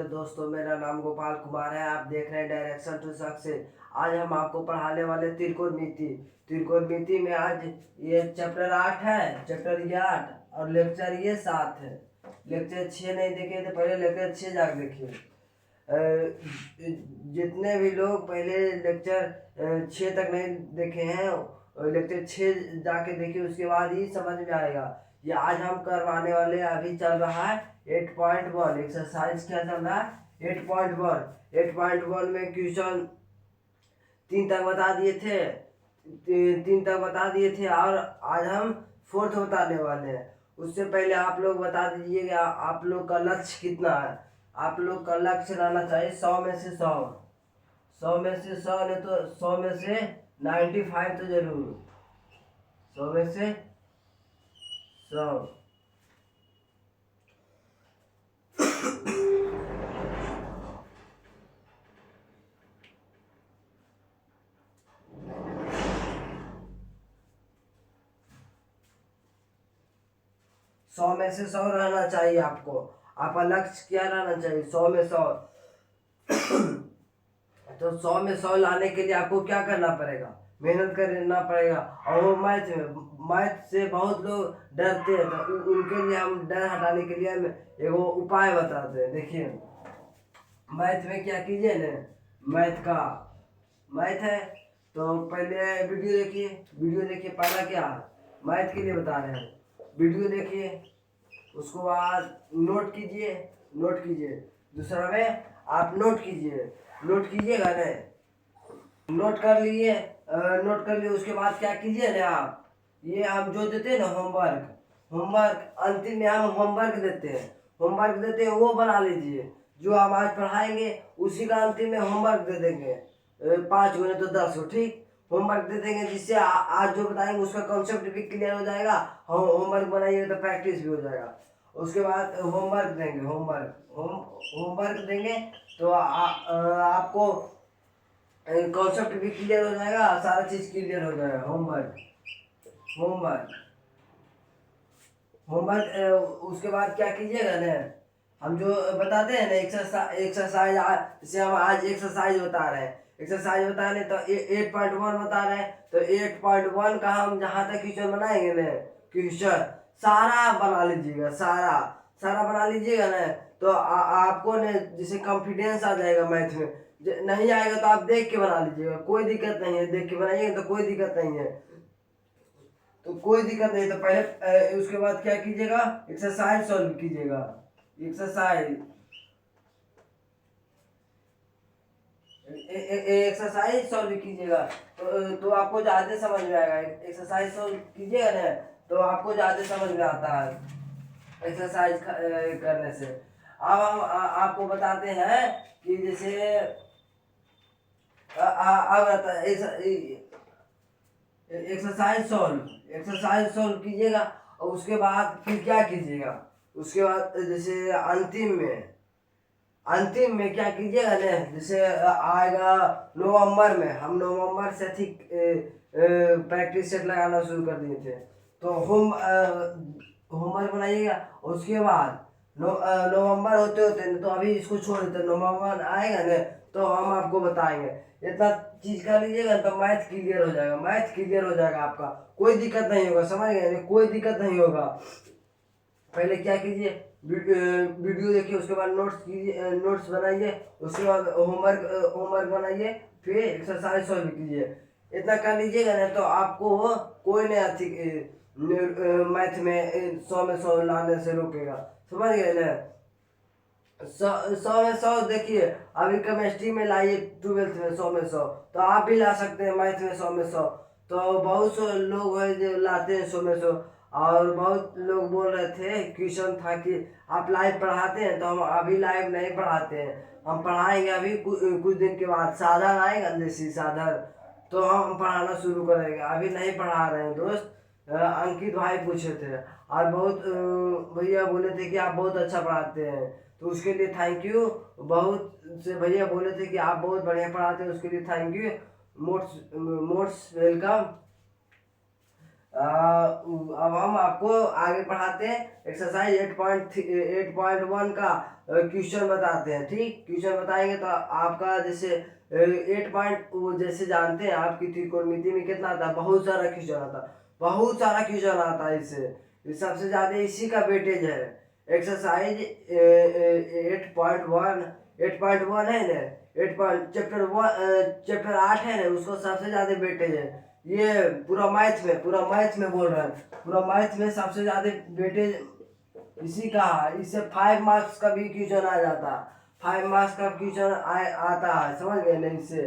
दोस्तों, मेरा नाम गोपाल कुमार है। आप देख रहे हैं डायरेक्शन टू सक्सेस। आज हम आपको पढ़ाने वाले त्रिकोणमिति। त्रिकोणमिति में आज ये चैप्टर 8 है, चैप्टर ये 8 और लेक्चर ये 7 है। लेक्चर 6 नहीं देखे थे, पहले लेक्चर 6 जाके देखिए। जितने भी लोग पहले लेक्चर 6 तक नहीं देखे हैं, लेक्चर 6 जाके देखिए, उसके बाद ही समझ में आएगा। ये आज हम करवाने वाले, अभी चल रहा है 8.1 एक्सरसाइज। क्या चल रहा है? 8.1 में क्वेश्चन 3 तक बता दिए थे, 3 तक बता दिए थे और आज हम 4th बताने वाले हैं। उससे पहले आप लोग बता दीजिएगा आप लोग का लक्ष्य कितना है। आप लोग का लक्ष्य रहना चाहिए 100 में से 100, 100 में से 100 नहीं तो 100 में से 95 तो जरूर, 100 में से 100। 100 में से 100 रहना चाहिए आपको। आपका लक्ष्य क्या रहना चाहिए? 100 में 100। तो 100 में 100 लाने के लिए आपको क्या करना पड़ेगा? मेहनत करना पड़ेगा। और वो मैथ से बहुत लोग डरते हैं, तो उनके लिए हम डर हटाने के लिए हम एगो उपाय बताते हैं। देखिए, मैथ में क्या कीजिए ना, मैथ है तो पहले वीडियो देखिए। पहला क्या मैथ के लिए बता रहे हैं, वीडियो देखिए, उसको बाद नोट कीजिए। दूसरा में आप नोट कीजिएगा ना, नोट कर लिए। उसके बाद क्या कीजिए ना, आप ये हम जो देते हैं ना होमवर्क अंतिम में हम होमवर्क देते हैं, वो बना लीजिए। जो हम आज पढ़ाएंगे उसी का अंतिम में होमवर्क दे देंगे, 5 गुने तो 10 हो, ठीक। होमवर्क दे देंगे जिससे आज जो बताएंगे उसका कॉन्सेप्ट भी क्लियर हो जाएगा। हम होमवर्क बनाइएगा तो प्रैक्टिस भी हो जाएगा। उसके बाद होमवर्क देंगे तो आपको कॉन्सेप्ट भी क्लियर हो जाएगा, सारा चीज क्लियर हो जाएगा। होमवर्क उसके बाद क्या कीजिएगा ना, हम जो बताते हैं ना एक्सरसाइज, जैसे हम आज एक्सरसाइज बता रहे हैं तो 8.1 बता रहे हैं, तो 8.1 का हम जहाँ तक क्वेश्चन बनाएंगे ना, क्वेश्चन सारा बना लीजिएगा, सारा बना लीजिएगा ना, तो आपको ना जैसे कॉन्फिडेंस आ जाएगा मैथ में। नहीं आएगा तो आप देख के बना लीजिएगा, कोई दिक्कत नहीं है। देख के बनाइएगा तो कोई दिक्कत नहीं है, तो पहले उसके बाद क्या कीजिएगा, एक्सरसाइज सॉल्व कीजिएगा। एक्सरसाइज सॉल्व कीजिएगा तो आपको ज़्यादा समझ में आएगा। एक्सरसाइज सॉल्व कीजिएगा ना तो आपको ज़्यादा समझ में आता है एक्सरसाइज करने से। अब हम आपको बताते हैं कि जैसे एक्सरसाइज सॉल्व कीजिएगा और उसके बाद फिर क्या कीजिएगा, उसके बाद जैसे अंतिम में क्या कीजिएगा ना, जैसे आएगा नवंबर में, हम नवंबर से ठीक प्रैक्टिस सेट लगाना शुरू कर दिए थे, तो होमवर्क बनाइएगा। उसके बाद नवंबर होते तो अभी इसको छोड़ देते, नवंबर आएगा ना तो हम आपको बताएंगे। इतना चीज कर लीजिएगा तो मैथ क्लियर हो जाएगा आपका, कोई दिक्कत नहीं होगा। समझ गए? कोई दिक्कत नहीं होगा। पहले क्या कीजिए, वीडियो देखिए, उसके बाद नोट्स बनाइए, उसके बाद होमवर्क बनाइए, फिर एक्सरसाइज सॉल्व कीजिए। इतना कर लीजिएगा ना तो आपको कोई नहीं मैथ में 100 में 100 लाने से रोकेगा। समझ गए ना? 100 में 100 देखिए, अभी केमिस्ट्री में लाइए 12th में 100 में 100, तो आप भी ला सकते हैं मैथ में 100 में 100। तो बहुत से लोग हैं जो लाते हैं 100 में 100। और बहुत लोग बोल रहे थे, क्वेश्चन था कि आप लाइव पढ़ाते हैं, तो हम अभी लाइव नहीं पढ़ाते हैं, हम पढ़ाएंगे अभी कुछ दिन के बाद। साधन आएगा जैसे साधन, तो हम पढ़ाना शुरू करेंगे, अभी नहीं पढ़ा रहे हैं दोस्त। अंकित भाई पूछे थे और बहुत भैया बोले थे कि आप बहुत अच्छा पढ़ाते हैं, तो उसके लिए थैंक यू। बहुत से भैया बोले थे कि आप बहुत बढ़िया पढ़ाते हैं, उसके लिए थैंक यू। Most welcome. अब हम आपको आगे पढ़ाते हैं। एक्सरसाइज 8.1 का क्वेश्चन बताते हैं। ठीक, क्वेश्चन बताएंगे तो आपका जैसे 8 पॉइंट, वो जैसे जानते हैं आपकी त्रिकोणमिति में कितना आता है, बहुत सारा क्वेश्चन आता है, बहुत सारा क्वेश्चन आता है इससे। सबसे ज्यादा इसी का वेटेज है। एक्सरसाइज 8.1 है ना, चैप्टर 8 है ना, उसको सबसे ज्यादा वेटेज है। ये पूरा मैथ में बोल रहा है, पूरा मैथ में सबसे ज्यादा वेटेज इसी का है। इससे 5 मार्क्स का भी क्वेश्चन आ जाता है, 5 मार्क्स का क्वेश्चन आता है, समझ गए ना। इससे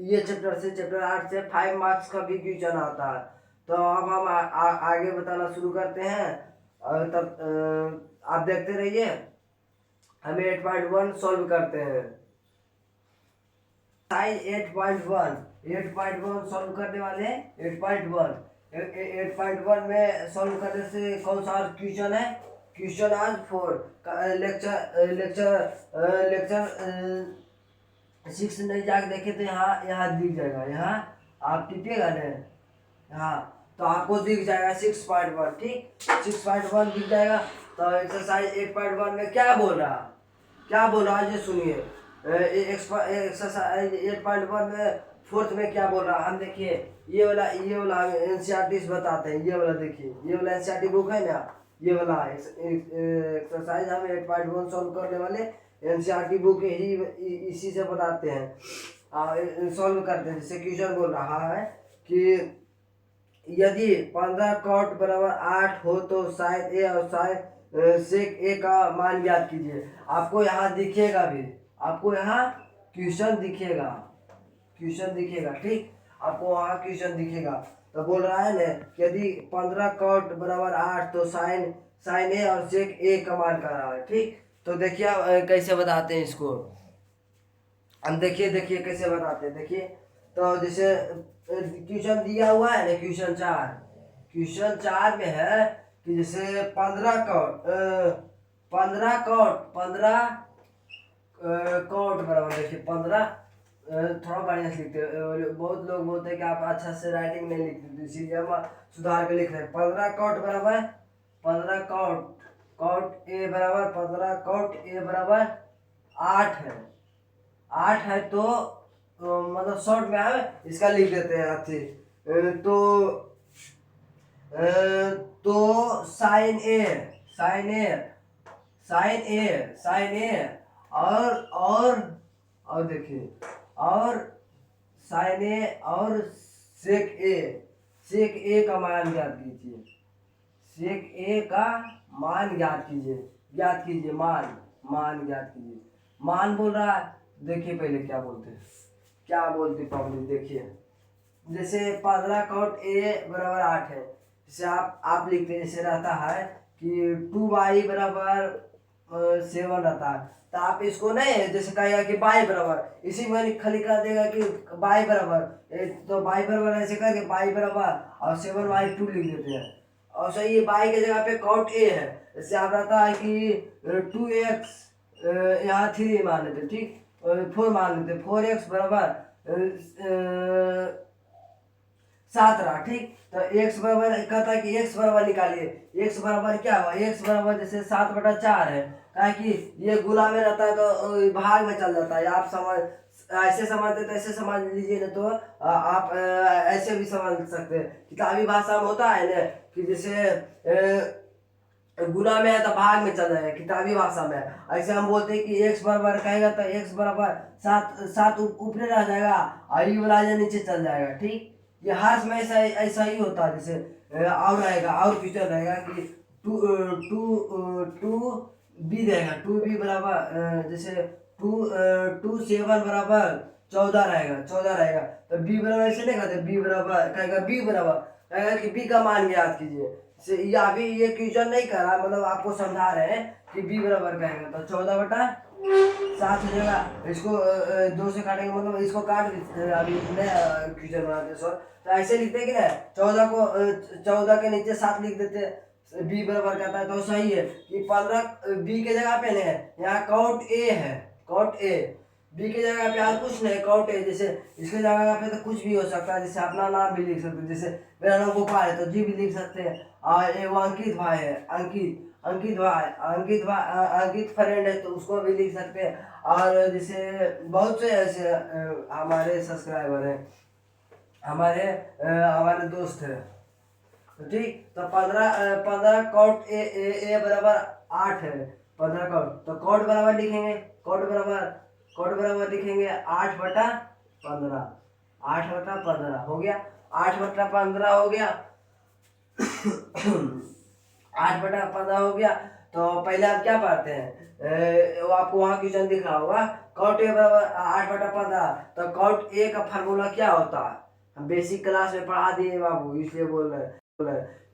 ये चैप्टर 8 से 5 मार्क्स का भी क्वेश्चन आता है। तो अब हम आगे बताना शुरू करते हैं, और तब आप देखते रहिए, हमें 8.1 सॉल्व करते हैं। साइज 8.1 सॉल्व करने वाले हैं। 8.1 में सॉल्व करने से कौन सा क्वेश्चन है, क्वेश्चन आज 4 लेक्चर लेक्चर लेक्चर 6 नहीं जाके देखे तो यहाँ यहाँ दिख जाएगा, यहाँ आप टिपिएगा ना, हाँ तो आपको दिख जाएगा 6.1। ठीक, 6.1 दिख जाएगा। तो एक्सरसाइज 8.1 में क्या बोल रहा है ये सुनिए। एक्सरसाइज 8.1 में फोर्थ में क्या बोल रहा है, हम देखिए। ये वाला एनसीईआरटी से बताते हैं। ये वाला देखिए, ये वाला एनसीईआरटी बुक है ना, ये वाला एक्सरसाइज हम 8.1 सॉल्व करने वाले एनसीईआरटी बुक ही इसी से बताते हैं, सॉल्व करते हैं। जैसे क्वेश्चन बोल रहा है कि यदि 15 कॉट बराबर 8 हो तो साइन ए और साइन सेक ए का मान ज्ञात कीजिए। आपको यहाँ दिखेगा भी, आपको यहाँ क्वेश्चन दिखेगा। ठीक, आपको वहाँ क्वेश्चन दिखेगा। तो बोल रहा है ना कि यदि 15 कॉट बराबर 8 तो साइन ए और सेक ए का मान कर रहा है। ठीक, तो देखिए कैसे बताते हैं इसको हम। देखिए कैसे बताते हैं, देखिए। तो जैसे क्वेश्चन दिया हुआ है ना, क्वेश्चन 4 में है कि जैसे 15 कॉट बराबर, देखिए 15, थोड़ा बढ़िया से लिखते हैं। बहुत लोग बोलते हैं कि आप अच्छा से राइटिंग नहीं लिखते, तो इसीलिए हम सुधार के लिख रहे हैं। 15 कॉट बराबर 15 15 कॉट ए बराबर 8 है। 8 है तो मतलब शॉर्ट में हम इसका लिख देते हैं अथी। तो साइन ए और देखिए, और साइन ए और सेक ए का मान ज्ञात कीजिए। सेक ए का मान ज्ञात कीजिए, मान ज्ञात कीजिए। मान बोल रहा है, देखिए पहले क्या बोलते पब्लिक, देखिए। जैसे 15 कॉट ए बराबर 8 है, जैसे आप लिखते हैं, जैसे रहता है कि 2y बराबर 7 रहता है। तो आप इसको नहीं जैसे कहेगा कि y बराबर, इसी में खाली कर देगा कि y बराबर, तो y बराबर ऐसे करके y बराबर और 7y2 लिख देते हैं। और सही है, y के जगह पे कॉट ए है, जैसे आप रहता है कि 2x यहाँ 3 मान लेते, ठीक, 4 मान लेते, 4x बराबर 7 रहा। ठीक, तो x बराबर कहता है कि x बराबर निकालिए। x बराबर क्या हुआ, x बराबर जैसे 7/4 है, कहा कि ये गुना में रहता है तो भाग में चल जाता है। आप ऐसे समझते तो ऐसे समझ लीजिए ना, तो आप ऐसे भी समझ सकते हैं। किताबी भाषा में होता है ना कि जैसे गुना में है तो भाग में चल जाएगा, किताबी भाषा में। ऐसे हम बोलते हैं कि x बराबर कहेगा तो x बराबर 7 ऊपर रह जाएगा और ये वाला नीचे चल जाएगा। ठीक, ये हर समय ऐसा ही होता है। जैसे और रहेगा, और फ्यूचर रहेगा कि 2 बी रहेगा, 2b बराबर जैसे 7 बराबर 14 रहेगा। तो b बराबर ऐसे नहीं कहते, b बराबर कहेगा कि b का मान ज्ञात कीजिए। ये अभी ये क्वेश्चन नहीं कर रहा, मतलब आपको समझा रहे हैं कि b बराबर कहेगा तो 14/7 हो जाएगा। इसको 2 से काटेंगे, मतलब इसको काट अभी नया क्वेश्चन बनाते हैं सर। तो ऐसे लिखते हैं कि ना, 14 के नीचे 7 लिख देते हैं, बी बराबर कहता है। तो सही है कि 15 बी के जगह पे ना यहाँ कॉट ए है, बी की जगह पे और कुछ नहीं, कॉट ए। जैसे इसके जगह पे तो कुछ भी हो सकता है, जैसे अपना नाम भी लिख सकते हैं, जैसे मेरा नाम गोपाल है तो जी भी लिख सकते हैं। और वो अंकित भाई है, अंकित फ्रेंड है तो उसको भी लिख सकते हैं। और जैसे बहुत से ऐसे हमारे सब्सक्राइबर हैं, हमारे दोस्त हैं। तो ठीक, तो 15 कॉट ए बराबर 8 है। 15 कॉट, तो कॉट बराबर लिखेंगे, कॉट बराबर लिखेंगे 8/15। 8/15 हो गया, 8/15 हो गया। 8/15 हो गया। तो पहले आप क्या पढ़ते हैं, वो आपको वहाँ क्वेश्चन दिख रहा होगा, कॉट ए बराबर 8/15। तो कॉट ए का फार्मूला क्या होता है, हम बेसिक क्लास में पढ़ा दिए बाबू, इसलिए बोल रहे हैं।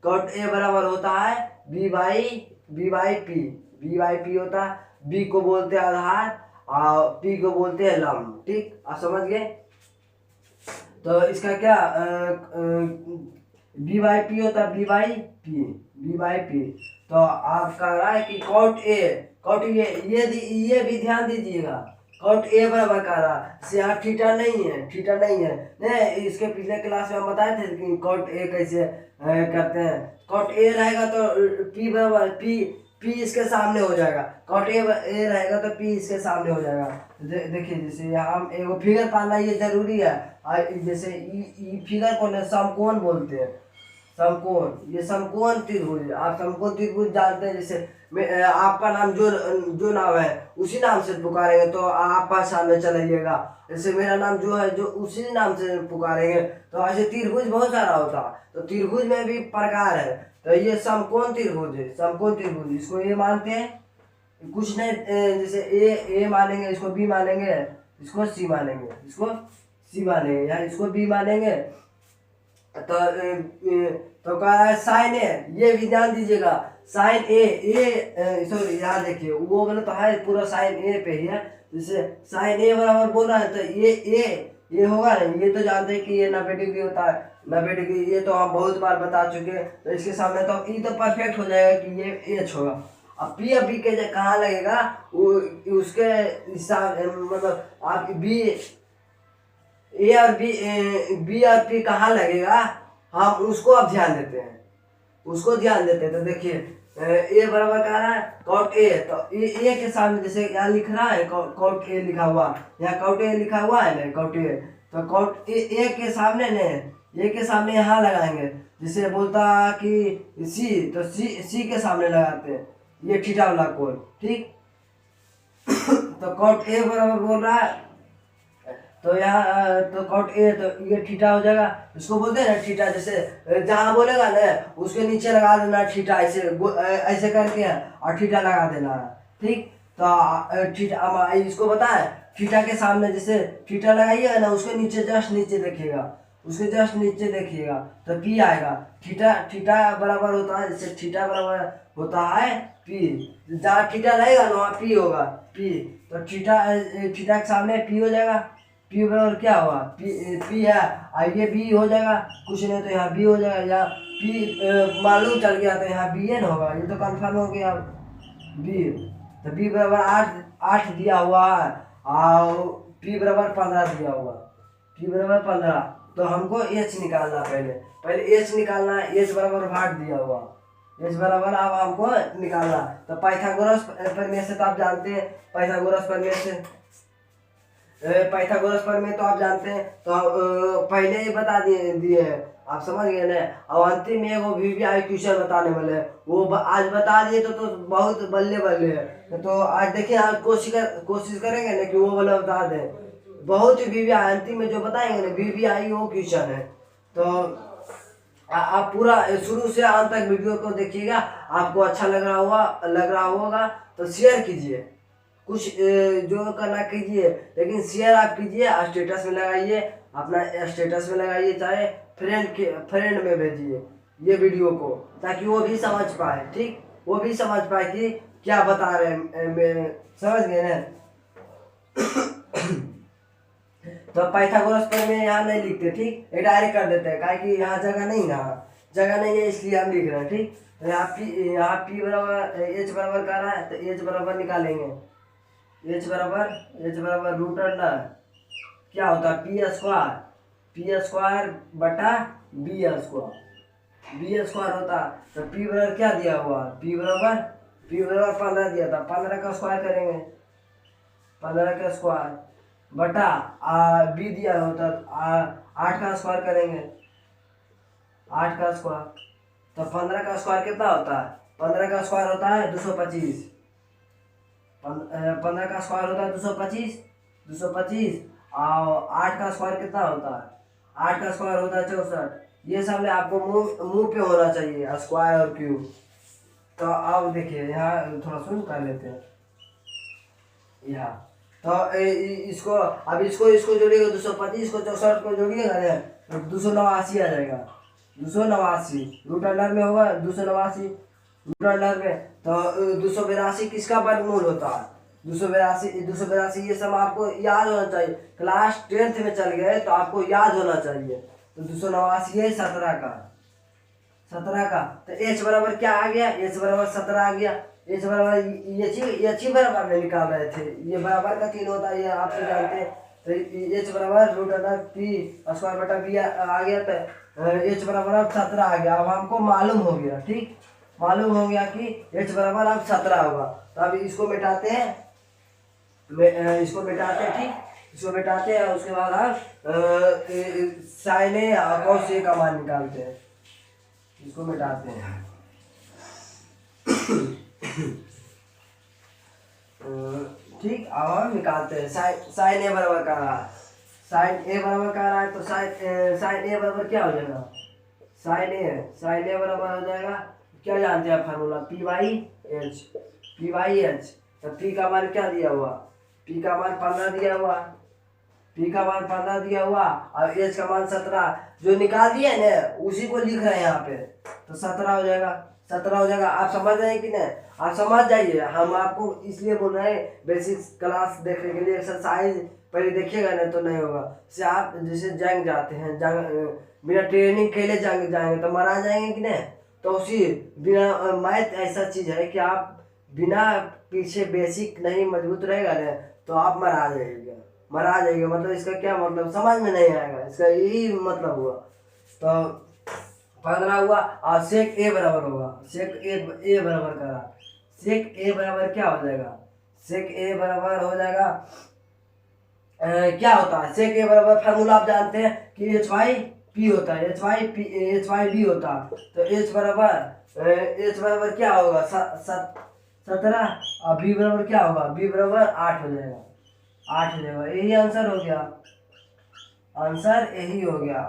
कॉट ए बराबर होता है बी बाई पी होता है। बी को बोलते हैं आधार और पी को बोलते हैं लंब। ठीक, आप समझ गए। तो इसका क्या बी बाई पी होता है, बी बाई पी। तो आप कह रहा है कि कॉट ये भी ध्यान दीजिएगा, कॉट ए बराबर कह रहा से यहाँ थीटा नहीं है। नहीं, इसके पिछले क्लास में हम बताए थे कि कॉट ए कैसे करते हैं। कॉट ए रहेगा तो पी बराबर पी इसके सामने हो जाएगा। कॉट ए रहेगा तो पी इसके सामने हो जाएगा। देखिए, जैसे यहाँ एगो फिगर पाना ये जरूरी है। और जैसे फिगर को समकोण बोलते हैं, समकोण, ये समकोण त्रिभुज। आप समकोण त्रिभुज जानते हैं। जैसे आपका नाम जो नाम है उसी नाम से पुकारेंगे तो आप पहचान में चलाइएगा। जैसे मेरा नाम जो है, जो उसी नाम से पुकारेंगे। तो ऐसे त्रिभुज बहुत सारा होता है, तो त्रिभुज में भी प्रकार है। तो ये समकोण त्रिभुज है, समकोण त्रिभुज, इसको ये मानते हैं। कुछ नहीं, जैसे ए मानेंगे, इसको बी मानेंगे, इसको सी मानेंगे, या इसको बी मानेंगे। तो कह रहा है साइन ए, ये भी ध्यान दीजिएगा, साइन ए सॉरी, यहाँ देखिए वो बोले तो है पूरा साइन ए पे ही है। जैसे साइन ए बराबर बोल रहा है तो ये होगा ना, ये तो जानते हैं कि ये 90 डिग्री होता है। 90 डिग्री ये तो हम बहुत बार बता चुके हैं। तो इसके सामने तो ये तो परफेक्ट हो जाएगा कि ये एच होगा। अब पी और बी के कहाँ लगेगा, उसके हिसाब, मतलब आप ए और बी और पी कहाँ लगेगा, हम उसको अब ध्यान देते हैं, तो देखिए ए बराबर कह रहा है कॉट ए। तो ए के सामने जैसे यहाँ लिख रहा है कॉट ए लिखा हुआ, यहाँ कॉट ए लिखा हुआ है ना, कॉट ए। तो कॉट ए के सामने ने, ए के सामने यहाँ लगाएंगे। जैसे बोलता कि सी, तो सी के सामने लगाते हैं ये थीटा वाला कोण। ठीक, तो कॉट ए बराबर बोल रहा है, तो यहाँ तो कॉट ए, तो ये थीटा हो जाएगा। इसको बोलते हैं ना थीटा। जैसे जहाँ बोलेगा ना उसके नीचे लगा देना थीटा, ऐसे करके और थीटा लगा देना। ठीक, तो थीटा, इसको बताए थीटा के सामने जैसे थीटा लगाइएगा ना, उसके नीचे जस्ट नीचे देखिएगा, तो पी आएगा। थीटा बराबर होता है, जैसे थीटा बराबर होता है पी, जहाँ थीटा रहेगा ना वहाँ पी होगा, पी। तो थीटा के सामने पी हो जाएगा। पी बराबर क्या हुआ, पी है, और ये बी हो जाएगा। कुछ नहीं तो यहाँ बी हो जाएगा, या पी मालूम चल गया तो यहाँ बी एन होगा, ये तो कंफर्म हो गया बी। तो बी बराबर 8 दिया हुआ है और पी बराबर 15 दिया हुआ, पी बराबर 15। तो हमको एच निकालना, पहले एच निकालना है। एच बराबर भाग दिया हुआ, एच बराबर अब हमको निकालना। तो पाइथागोरस प्रमेय से तो आप जानते हैं, पाइथागोरस प्रमेय तो आप जानते हैं। तो पहले ही बता दिए हैं, आप समझ गए ना। और अंतिम में एगो VVI क्वेश्चन बताने वाले हैं, वो आज बता दिए तो बहुत बल्ले है। तो आज देखिए, आज कोशिश करेंगे ना कि वो वाला बता दें। बहुत ही VVI अंतिम में जो बताएंगे ना, VVI वो क्वेश्चन है। तो आप पूरा शुरू से अंत तक वीडियो को देखिएगा, आपको अच्छा लग रहा होगा तो शेयर कीजिए। कुछ जो करना कीजिए, लेकिन शेयर आप कीजिए, स्टेटस में लगाइए, अपना स्टेटस में लगाइए, चाहे फ्रेंड में भेजिए ये वीडियो को, ताकि वो भी समझ पाए। ठीक, वो भी समझ पाए कि क्या बता रहे हैं, समझ गए ना। तो पाइथागोरस प्रमेय यहाँ नहीं लिखते। ठीक, ये डायरेक्ट कर देते हैं, काहे कि यहाँ जगह नहीं है, इसलिए हम लिख रहे हैं। ठीक, तो यहाँ पी बराबर एच बराबर कर रहा है, तो एच बराबर निकालेंगे, एच बराबर रूट अंडर क्या होता है पी स्क्वायर बटा बी स्क्वायर होता। तो पी बराबर क्या दिया हुआ, पी बराबर 15 दिया था, 15 का स्क्वायर करेंगे, 15 का स्क्वायर बटा बी दिया होता 8 का स्क्वायर करेंगे, 8 का स्क्वायर। तो 15 का स्क्वायर कितना होता है, 15 का स्क्वायर होता है 225, 15 का स्क्वायर होता है 225 और 8 का स्क्वायर कितना होता है, 8 का स्क्वायर होता है 64। ये सब ने आपको मुंह मुंह पे होना चाहिए स्क्वायर और क्यूब। तो अब देखिए यहाँ थोड़ा सुन कर लेते हैं यहाँ। तो इसको अब इसको जोड़िएगा 225 को 64 को जोड़िएगा ना तो 289 आ जाएगा, 289 रूट अंडर में होगा 289 रूट अंडर में। तो 282 किसका वर्गमूल होता है, 282 ये सब आपको याद होना चाहिए, क्लास 10th में चल गए तो आपको याद होना चाहिए। तो 289 है 17 का तो एच बराबर क्या आ गया, एच बराबर 17 आ गया। एच बराबर ये अच्छी बराबर में निकाल रहे थे, ये बराबर का 3 होता है ये आप तो जानते हैं। तो एच बराबर रूट अंडर पी स्क्वायर बटा बी आ गया। तो एच बराबर अब 17 आ गया। अब हमको मालूम हो गया, ठीक, मालूम हो गया कि एच बराबर अब 17 होगा। तो अब इसको मिटाते हैं, ठीक, इसको मिटाते हैं। उसके बाद आप साइन ए और कॉस ए का मान निकालते हैं, इसको मिटाते हैं। ठीक, अब हम निकालते हैं साइन ए बराबर कर रहा है, तो साइन ए बराबर क्या हो जाएगा, साइन ए बराबर हो जाएगा, क्या जानते हैं फार्मूला, पी बाई एच। तो पी का मान क्या दिया हुआ, पी का मान 15 दिया हुआ और एच का मान 17 जो निकाल दिया ना उसी को लिख रहे हैं यहाँ पे। तो 17 हो जाएगा। आप समझ रहे हैं कि नहीं, आप समझ जाइए। हम आपको इसलिए बोल रहे हैं बेसिक क्लास देखने के लिए, एक्सरसाइज पहले देखिएगा नहीं तो नहीं होगा। जैसे आप जैसे जंग जाते हैं, बिना ट्रेनिंग के लिए जंग जाएंगे तो मरा जाएंगे कि नहीं। तो उसी बिना मैथ ऐसा चीज है कि आप बिना पीछे बेसिक नहीं मजबूत रहेगा ना तो आप मरा जाइएगा। मतलब इसका क्या मतलब समझ में नहीं आएगा, इसका यही मतलब हुआ। तो 15 हुआ और सेक ए बराबर होगा, सेक ए बराबर करा, सेक ए बराबर क्या हो जाएगा, सेक ए बराबर हो जाएगा क्या होता है, सेक ए बराबर फार्मूला आप जानते हैं कि एच वाई पी होता है, एच वाई बी होता है। तो एच बराबर क्या होगा 17 और बी बराबर क्या होगा, बी बराबर 8 हो जाएगा, यही आंसर हो गया, आंसर यही हो गया।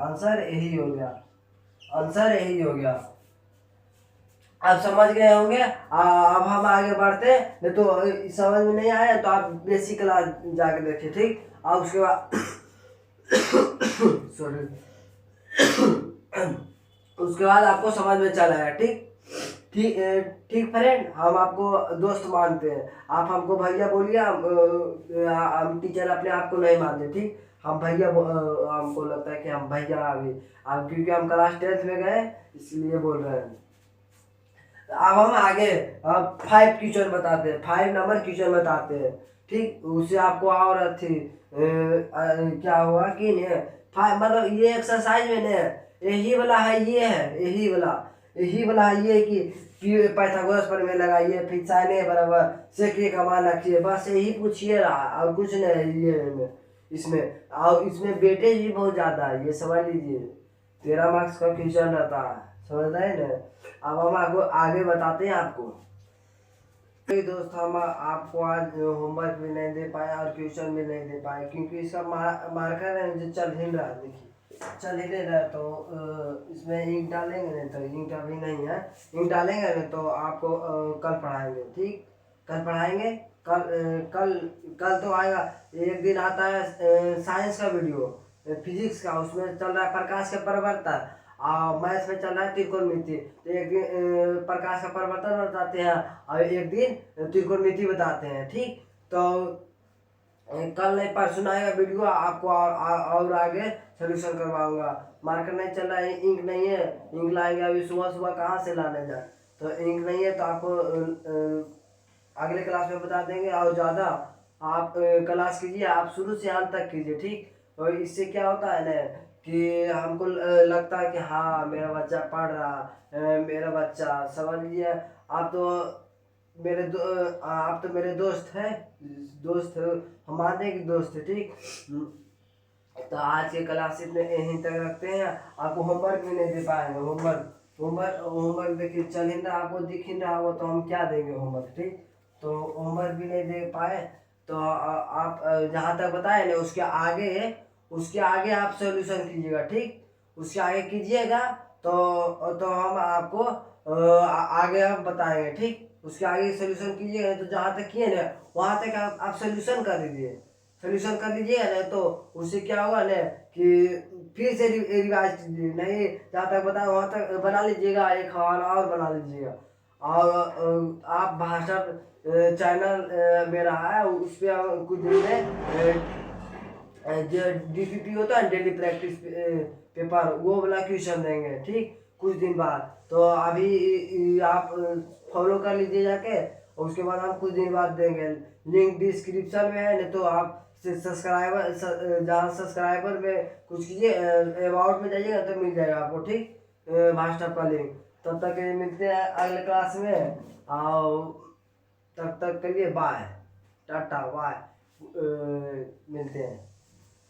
आप समझ गए होंगे। अब हम आगे बढ़ते, नहीं तो समझ में नहीं आया तो आप बेसिक क्लास जाके देखिए, ठीक। अब उसके बाद सॉरी उसके बाद आपको समझ में चला है, ठीक फ्रेंड, हम आपको दोस्त मानते हैं, आप हमको भैया बोलिए, हम टीचर अपने आप को नहीं मानते, ठीक। हम भैया हमको लगता है कि हम भैया अभी अब क्योंकि हम क्लास 10th में गए इसलिए बोल रहे हैं। अब हम आगे 5 क्वेश्चन बताते हैं, 5 नंबर क्वेश्चन बताते हैं, ठीक। उससे आपको और अच्छी क्या हुआ कि नहीं, मतलब ये एक्सरसाइज में नहीं यही वाला है, यही वाला है ये कि पाइथागोरस प्रमेय लगाइए, फिर साइन ए बराबर सेक ए का मान रखिए, बस यही पूछिए और कुछ नहीं। ये इसमें वेटेज भी बहुत ज्यादा है, ये समझ लीजिए, 13 मार्क्स का क्वेश्चन रहता है, समझ रहे हैं ना। अब हम आगे बताते हैं आपको। दोस्त, हम आपको आज होमवर्क भी नहीं दे पाए और ट्यूशन भी नहीं दे पाए क्योंकि इसका मार्कर है जो चल हिल रहा है, देखिए चल ही रहा है। तो इसमें इंक डालेंगे नहीं तो इंक अभी नहीं है, इंक डालेंगे नहीं तो आपको कल पढ़ाएंगे, ठीक। कल पढ़ाएंगे, कल तो आएगा। एक दिन आता है साइंस का वीडियो, फिजिक्स का, उसमें चल रहा है प्रकाश का परिवर्तन, मैथ्स में चल रहा है त्रिकोणमिति। तो एक दिन प्रकाश का परिवर्तन बताते हैं और एक दिन त्रिकोणमिति बताते हैं, ठीक। तो कल नहीं परसों आएगा वीडियो, आपको और आगे सोल्यूशन करवाऊंगा। मार्कर नहीं चल रहा है, इंक नहीं है, इंक लाएंगे अभी सुबह कहाँ से लाने जाए। तो इंक नहीं है तो आपको अगले क्लास में बता देंगे और ज़्यादा आप क्लास कीजिए, आप शुरू से अंत तक कीजिए, ठीक। और इससे क्या होता है ना कि हमको लगता है कि हाँ मेरा बच्चा पढ़ रहा, मेरा बच्चा समझ लीजिए। आप तो आप तो मेरे दोस्त हैं, दोस्त हम मानते हैं कि दोस्त है, ठीक। तो आज के क्लास इतने यहीं तक रखते हैं। आपको होमवर्क भी नहीं दे पाएंगे। होमवर्क होमवर्क होमवर्क देखिए चल ही रहा, आपको दिख ही रहा होगा, तो हम क्या देंगे होमवर्क, ठीक। तो होमवर्क भी नहीं दे पाए। तो आप जहाँ तक बताए ना उसके आगे आप सोल्यूशन कीजिएगा, ठीक। उसके आगे कीजिएगा तो हम आपको आगे हम बताएंगे, ठीक। उसके आगे सोल्यूशन कीजिएगा, तो जहाँ तक किए ना वहाँ तक आप सोल्यूशन कर दीजिए। सोल्यूशन कर लीजिएगा ना, तो उससे क्या होगा ना कि फिर से रिवाइज कीजिए, नहीं जहाँ तक बताया वहाँ तक बना लीजिएगा, एक हवाला और बना लीजिएगा। और आप भाषा चैनल मेरा है, उस पर कुछ दिन में जो डीपीपी होता है डेली प्रैक्टिस पेपर, वो वाला क्वेश्चन देंगे, ठीक, कुछ दिन बाद। तो अभी आप फॉलो कर लीजिए जाके, और उसके बाद हम कुछ दिन बाद देंगे। लिंक डिस्क्रिप्शन में है, नहीं तो आप सब्सक्राइबर जहाँ सब्सक्राइबर में कुछ कीजिए, अबाउट में जाइएगा तो मिल जाएगा आपको, ठीक, व्हाट्सएप का लिंक। तब तक के लिए मिलते हैं अगले क्लास में। और तब तक के लिए बाय, टाटा बाय, मिलते हैं।